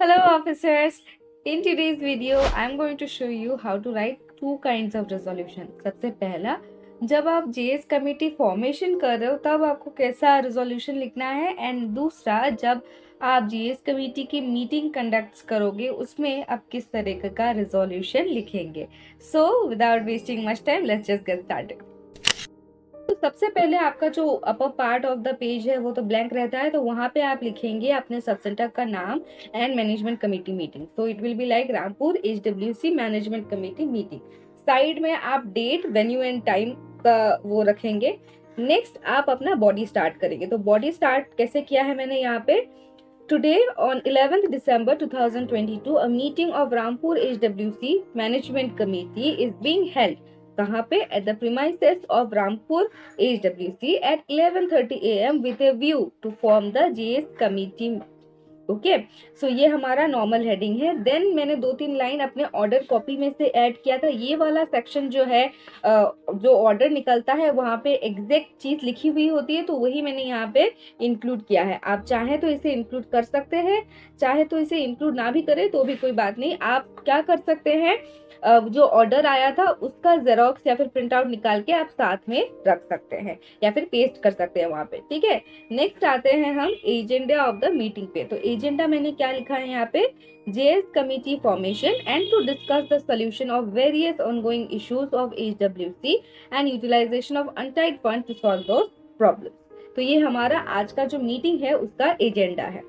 Hello officers. In today's video, I am going to show you how to write two kinds of resolution. सबसे पहला, जब आप JS committee formation कर रहे हो तब आपको कैसा रेजोल्यूशन लिखना है, एंड दूसरा जब आप जीएस कमेटी की मीटिंग कंडक्ट करोगे उसमें आप किस तरह का रेजोल्यूशन लिखेंगे. So without wasting much time, let's just get started. तो सबसे पहले आपका जो upper part of the page है वो तो ब्लैंक रहता है, तो वहां पे आप लिखेंगे अपने सब सेंटर का नाम and management committee meeting. So it will be like Rampur HWC management committee meeting. Side में आप डेट, वेन्यू एंड टाइम का वो रखेंगे. नेक्स्ट आप अपना बॉडी स्टार्ट करेंगे. तो बॉडी स्टार्ट कैसे किया है मैंने यहाँ पे, Today on 11th December 2022, a meeting of Rampur HWC Management Committee is being held. कहाँ पे? At the premises of Rampur HWC at 11:30 AM with a view to form the GS committee. Okay, so ये हमारा normal heading है. Then मैंने 2-3 line अपने order copy में से add किया था. ये वाला सेक्शन जो है, जो ऑर्डर निकलता है वहाँ पे एग्जैक्ट चीज लिखी हुई होती है, तो वही मैंने यहाँ पे इंक्लूड किया है. आप चाहे तो इसे इंक्लूड कर सकते हैं, चाहे तो इसे इंक्लूड ना भी करें तो भी कोई बात नहीं. आप क्या कर सकते हैं, जो ऑर्डर आया था उसका जेरोक्स या फिर प्रिंट आउट निकाल के आप साथ में रख सकते हैं या फिर पेस्ट कर सकते हैं वहां पे. ठीक है, नेक्स्ट आते हैं हम एजेंडा ऑफ द मीटिंग पे. तो एजेंडा मैंने क्या लिखा है यहाँ पे, JS committee formation and to discuss the solution of various ongoing issues of HWC and utilisation of untied fund to solve those problems. तो ये हमारा आज का जो मीटिंग है उसका एजेंडा है.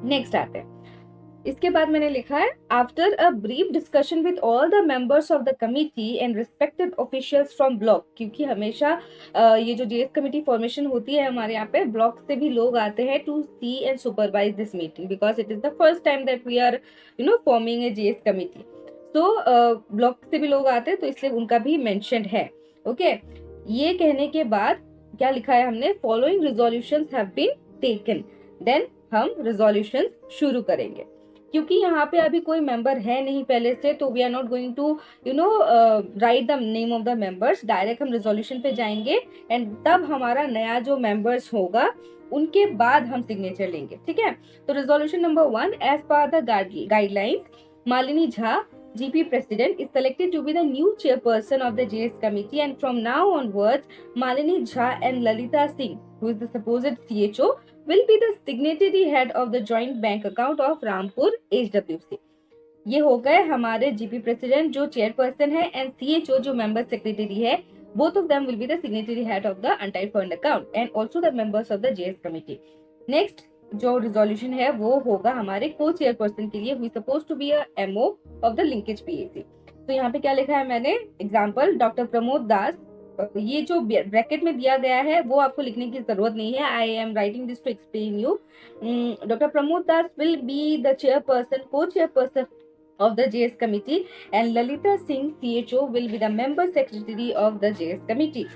नेक्स्ट आते हैं, इसके बाद मैंने लिखा है after a brief discussion with all the members of the committee and respected officials from block. क्योंकि हमेशा ये जो जेएस कमिटी फॉर्मेशन होती है हमारे यहाँ पे ब्लॉक से भी लोग आते हैं to see and supervise this meeting, because it is the first time that we are forming a JS committee. तो ब्लॉक से भी लोग आते हैं तो इसलिए उनका भी मेंशन्ड है. ओके, ये कहने के बाद क्या लिखा है हमने, following resolutions have been taken. Then हम रिजोल्यूशंस शुरू करेंगे. क्योंकि यहाँ पे अभी कोई मेंबर है नहीं पहले से, तो we are not going to write the name of the members. Direct हम रेजोल्यूशन पे जाएंगे एंड तब हमारा नया जो मेंबर्स होगा उनके बाद हम सिग्नेचर लेंगे. ठीक है, तो resolution number 1, as per the guidelines Malini Jha GP President is selected to be the new chairperson of the JS committee, and from now onwards Malini Jha and Lalita Singh, who is the supposed CHO, will be the signatory head of the joint bank account of Rampur HWC. ये हो गए हमारे GP President जो chairperson है and CHO जो member secretary है. Both of them will be the signatory head of the untied fund account and also the members of the JS committee. Next जो resolution है वो होगा हमारे को चेयरपर्सन के लिए, who suppose to be a MO of the linkage PAC. तो यहाँ पे क्या लिखा है मैंने, एग्जांपल डॉक्टर प्रमोद दास. ये जो ब्रैकेट में दिया गया है वो आपको लिखने की जरूरत नहीं है. I am writing this to explain you. Doctor Pramod Das will be the chairperson, co chairperson of the JS committee, and Lalita Singh CHO will be the member secretary of the JS committee.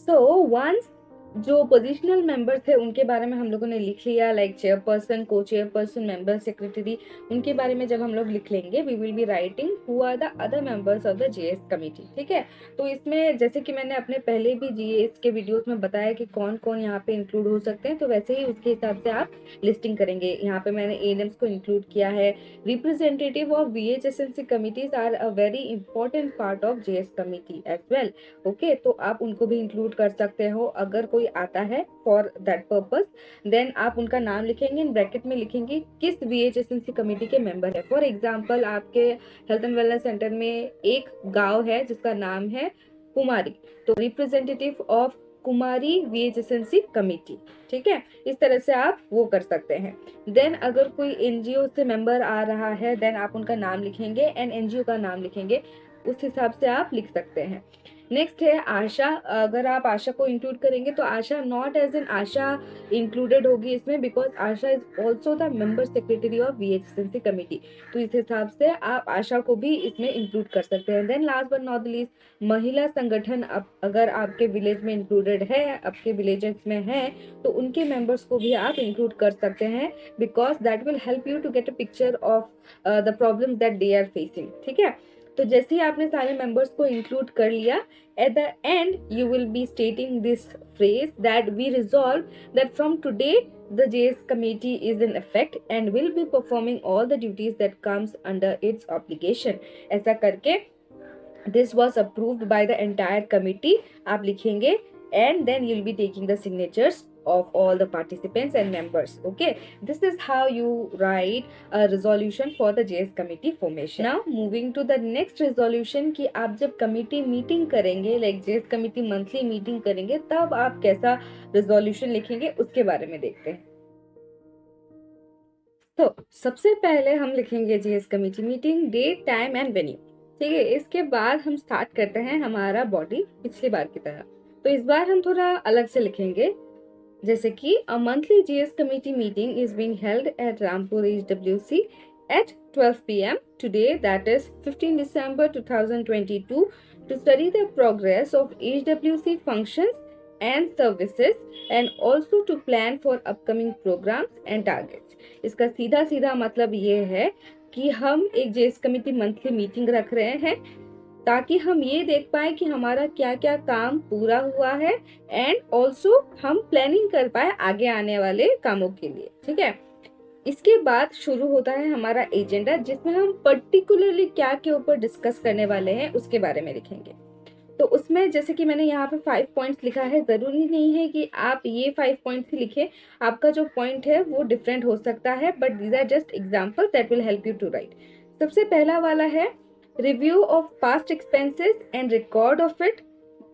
So once जो positional members थे उनके बारे में हम लोगों ने लिख लिया, like chairperson, co chairperson, member secretary, उनके बारे में जब हम लोग लिख लेंगे we will be writing who are the other members of the JS committee. ठीक है, तो इसमें जैसे कि मैंने अपने पहले भी जीएस के वीडियोस में बताया कि कौन कौन यहाँ पे इंक्लूड हो सकते हैं, तो वैसे ही उसके हिसाब से आप लिस्टिंग करेंगे. यहाँ पे मैंने एएनएम्स को इंक्लूड किया है. Representative of VHSNC committees are a very important part of JS committee as well. Okay, तो आप उनको भी इंक्लूड कर सकते हो अगर कोई आता है फॉर दैट पर्पस. देन आप उनका नाम लिखेंगे, इन ब्रैकेट में लिखेंगे किस VHSNC कमेटी के मेंबर है. फॉर एग्जांपल आपके हेल्थ एंड वेलनेस सेंटर में एक गांव है जिसका नाम है कुमारी, तो representative of Kumari VHSNC committee. ठीक है, इस तरह से आप वो कर सकते हैं. देन अगर कोई एनजीओ से मेंबर आ रहा है देन आप उनका नाम लिखेंगे एंड एनजीओ का नाम लिखेंगे, उस हिसाब से आप लिख सकते हैं. नेक्स्ट है आशा. अगर आप आशा को इंक्लूड करेंगे तो Asha not as an Asha included होगी इसमें, because Asha is also the member secretary of VHSNC committee. तो इस हिसाब से आप आशा को भी इसमें इंक्लूड कर सकते हैं. Then last but not the least, महिला संगठन अगर आपके विलेज में इंक्लूडेड है, आपके विलेजेस में है, तो उनके मेंबर्स को भी आप इंक्लूड कर सकते हैं, because that will help you to get a picture of the problem that they are facing. ठीक है, तो जैसे ही आपने सारे मेंबर्स को इंक्लूड कर लिया, at the end you will be stating this phrase that we resolve that from today the JS committee is in effect and will be performing all the duties that comes under its obligation. ऐसा करके this was approved by the entire committee आप लिखेंगे, and then you'll be taking the signatures of all the participants and members. Okay, this is how you write a resolution for the JS committee formation. Now moving to the next resolution कि आप जब committee meeting करेंगे, like JS committee monthly meeting करेंगे, तब आप कैसा resolution लिखेंगे उसके बारे में देखते हैं। तो सबसे पहले हम लिखेंगे JS committee meeting date, time and venue। ठीक है, इसके बाद हम स्टार्ट करते हैं हमारा बॉडी पिछली बार की तरह। तो इस बार हम थोड़ा अलग से लिखेंगे, जैसे कि a monthly JS committee meeting is being held at Rampur HWC at 12 p.m. today, that is 15 December 2022, to study the progress of HWC functions and services and also to plan for upcoming programs and targets। इसका सीधा सीधा मतलब ये है कि हम एक JS committee monthly meeting रख रहे हैं ताकि हम ये देख पाए कि हमारा क्या क्या काम पूरा हुआ है एंड ऑल्सो हम प्लानिंग कर पाए आगे आने वाले कामों के लिए। ठीक है, इसके बाद शुरू होता है हमारा एजेंडा, जिसमें हम पर्टिकुलरली क्या के ऊपर डिस्कस करने वाले हैं उसके बारे में लिखेंगे। तो उसमें जैसे कि मैंने यहाँ पे 5 पॉइंट्स लिखा है, ज़रूरी नहीं है कि आप ये 5 पॉइंट्स ही लिखें, आपका जो पॉइंट है वो डिफरेंट हो सकता है, but these are just examples that will help you to write. सबसे पहला वाला है review of past expenses and record of it.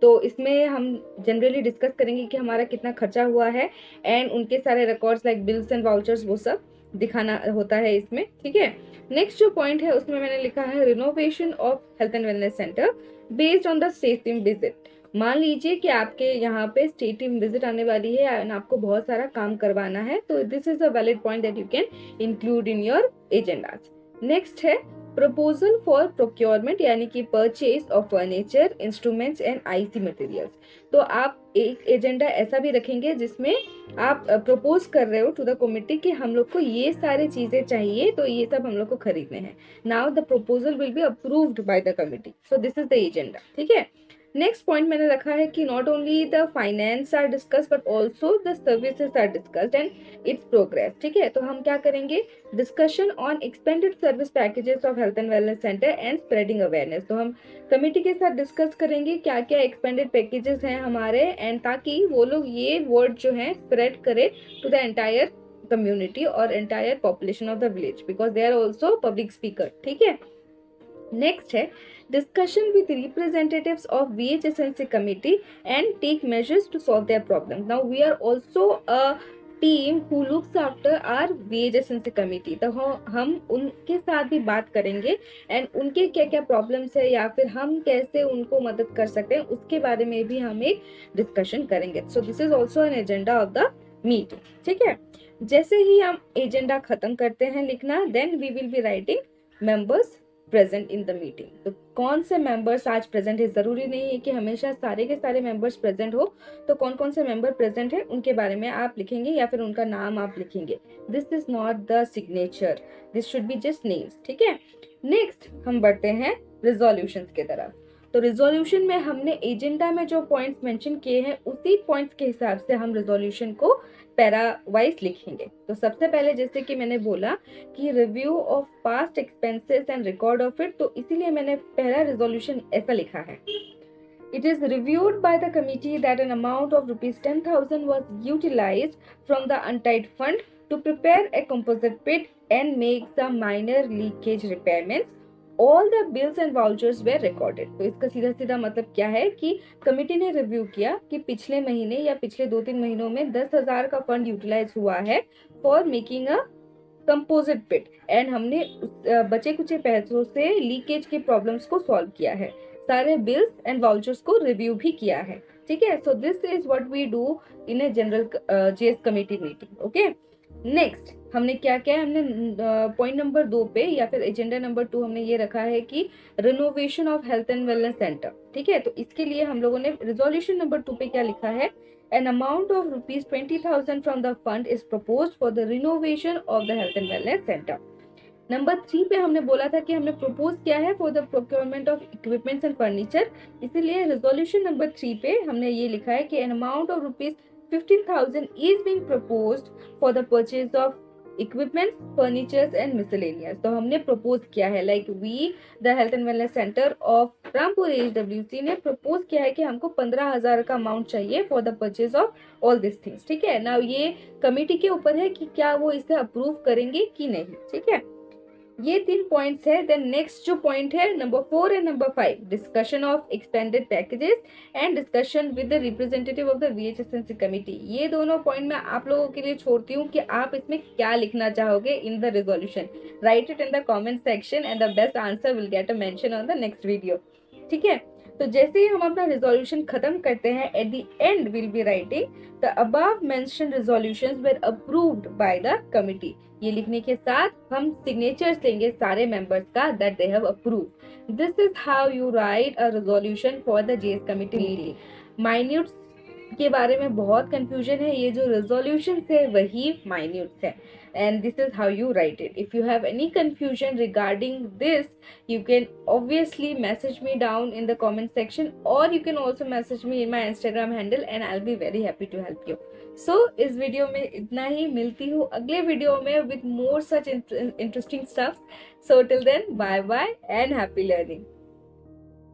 तो इसमें हम जनरली डिस्कस करेंगे कि हमारा कितना खर्चा हुआ है एंड उनके सारे records like bills and vouchers वो सब दिखाना होता है इसमें। ठीक है, नेक्स्ट जो पॉइंट है उसमें मैंने लिखा है renovation of health and wellness centre based on the state team visit. मान लीजिए कि आपके यहाँ पे स्टेट टीम विजिट आने वाली है एंड आपको बहुत सारा काम करवाना है, तो this is a valid point that you can include in your agendas. Next है प्रपोजल फॉर प्रोक्योरमेंट, यानी कि purchase of furniture, instruments and IC materials. तो आप एक एजेंडा ऐसा भी रखेंगे जिसमें आप प्रपोज कर रहे हो टू द कमिटी कि हम लोग को ये सारी चीजें चाहिए, तो ये सब हम लोग को खरीदने हैं। Now the proposal will be approved by the committee, so this is the agenda. ठीक है, नेक्स्ट पॉइंट मैंने रखा है कि not only the finance are discuss but also the services are discussed and its progress. ठीक है, तो हम क्या करेंगे, discussion on expended service packages of health and wellness centre and spreading awareness. तो हम कमेटी के साथ डिस्कस करेंगे क्या क्या एक्सपेंडेड पैकेजेस हैं हमारे, एंड ताकि वो लोग ये वर्ड जो है स्प्रेड करे टू द एंटायर कम्युनिटी और entire population of the village, because they are also public speaker. ठीक है, नेक्स्ट है discussion with representatives of VHSNC committee and take measures to solve their problems. Now we are also a team who looks after our VHSNC committee, तो हम उनके साथ भी बात करेंगे एंड उनके क्या क्या प्रॉब्लम्स है या फिर हम कैसे उनको मदद कर सकते हैं उसके बारे में भी हम एक डिस्कशन करेंगे। सो this is also an agenda of the meeting. ठीक है, जैसे ही हम एजेंडा खत्म करते हैं लिखना, then we will be writing members present in the meeting. तो कौन से मेंबर्स आज प्रेजेंट है, जरूरी नहीं है कि हमेशा सारे के सारे मेंबर्स प्रेजेंट हो, तो कौन कौन से मेंबर प्रेजेंट है उनके बारे में आप लिखेंगे या फिर उनका नाम आप लिखेंगे। This is not the signature, this should be just names. ठीक है, नेक्स्ट हम बढ़ते हैं रिजोल्यूशंस की तरफ। तो रिजोल्यूशन में हमने एजेंडा में जो पॉइंट्स मेंशन किए हैं उसी पॉइंट्स के हिसाब से हम रिजोल्यूशन को पैरा वाइज लिखेंगे। तो सबसे पहले जैसे कि मैंने बोला कि review of past expenses and record of it, तो इसीलिए मैंने पहला रिजोल्यूशन ऐसा लिखा है, it is reviewed by the committee that N amount of ₹10,000 was utilized from the untied fund to prepare a composite pit and make some minor leakage repairments. All the bills and vouchers were recorded. तो इसका सीधा सीधा मतलब क्या है कि committee ने review किया कि पिछले महीने या पिछले 2-3 महीनों में 10,000 का फंड यूटिलाइज हुआ है for making a composite pit and हमने बचे कुछ पैसों से लीकेज के प्रॉब्लम्स को सॉल्व किया है, सारे बिल्स एंड वाउचर्स को रिव्यू भी किया है। ठीक है, so this is what we do in a general JS committee meeting. Okay, next हमने क्या क्या है, हमने पॉइंट नंबर 2 पे या फिर एजेंडा नंबर 2 हमने ये रखा है कि renovation of health and wellness centre. ठीक है, तो इसके लिए हम लोगों ने रिजोल्यूशन नंबर 2 पे क्या लिखा है, an amount of ₹20,000 from the fund is proposed for the renovation of the health and wellness center. Number 3 पे हमने बोला था कि हमने प्रपोज किया है for the procurement of equipments and furniture, इसीलिए रेजोल्यूशन नंबर 3 पे हमने ये लिखा है कि an amount of ₹15,000 is being proposed for the purchase of equipments, furnitures and miscellaneous. तो हमने प्रपोज किया है, like we the health and wellness centre of Rampur HWC ने प्रपोज किया है कि हमको 15,000 का अमाउंट चाहिए for the purchase of all this things. ठीक है ना, ये कमेटी के ऊपर है कि क्या वो इसे अप्रूव करेंगे कि नहीं। ठीक है, ये 3 पॉइंट्स है। देन नेक्स्ट जो पॉइंट है number 4 and number 5, discussion of expanded packages and discussion with the representative of the VHSNC committee. ये दोनों पॉइंट मैं आप लोगों के लिए छोड़ती हूँ कि आप इसमें क्या लिखना चाहोगे in the resolution. Right it in the comment section and the best answer will get a mention on the next video. ठीक है, तो जैसे ही हम अपना रेजोल्यूशन खत्म करते हैं, eight the and will be writing the above mentioned resolutions were approved by the committee. ये लिखने के साथ हम सिग्नेचर्स लेंगे सारे मेंबर्स का that they have approved. This is how you write a resolution for the JS committee meeting. Minutes के बारे में बहुत कंफ्यूजन है, ये जो रेजोल्यूशन है वही माइन्यूट्स है, and this is how you write it. If you have any confusion regarding this, you can obviously message me down in the comment section, or you can also message me in my Instagram handle and I'll be very happy to help you. So इस video में इतना ही, मिलती हूँ अगले video में with more such interesting stuff. So till then, bye bye and happy learning.